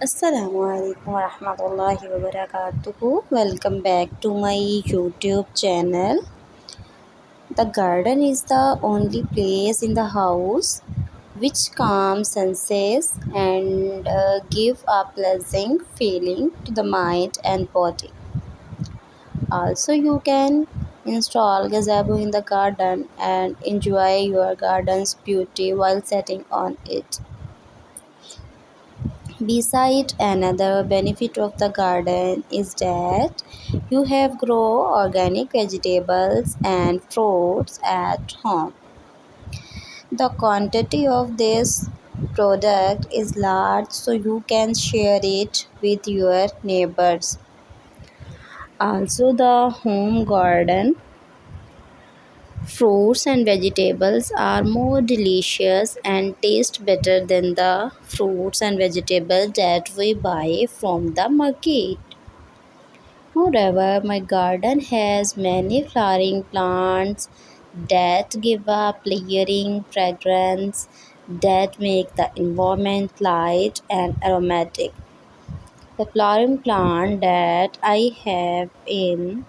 Assalamu alaikum warahmatullahi wabarakatuh. Welcome back to my YouTube channel. The garden is the only place in the house which calms senses and give a pleasant feeling to the mind and body. Also, you can install gazebo in the garden and enjoy your garden's beauty while sitting on it. Beside, another benefit of the garden is that you have grow organic vegetables and fruits at home. The quantity of this product is large, so you can share it with your neighbors. Also, the home garden fruits and vegetables are more delicious and taste better than the fruits and vegetables that we buy from the market. Moreover, my garden has many flowering plants that give a pleasing fragrance that make the environment light and aromatic. The flowering plant that I have in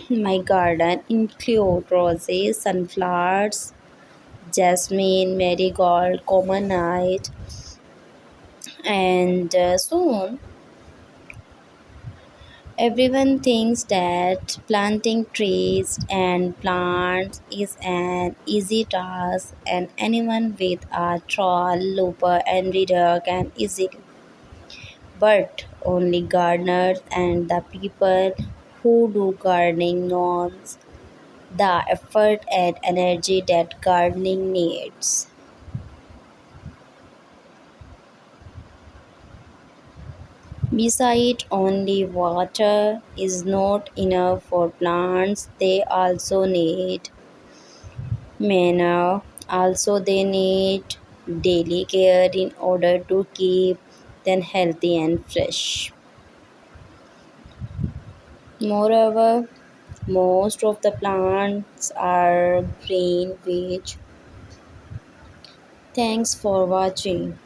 my garden include roses, sunflowers, jasmine, marigold, common night, and soon everyone thinks that planting trees and plants is an easy task, and anyone with a trowel, looper, and weeder can easily. But only gardeners and the people who do gardening knows the effort and energy that gardening needs. Beside only water is not enough for plants, they also need manure. Also they need daily care in order to keep them healthy and fresh. Moreover, most of the plants are green, which thanks for watching.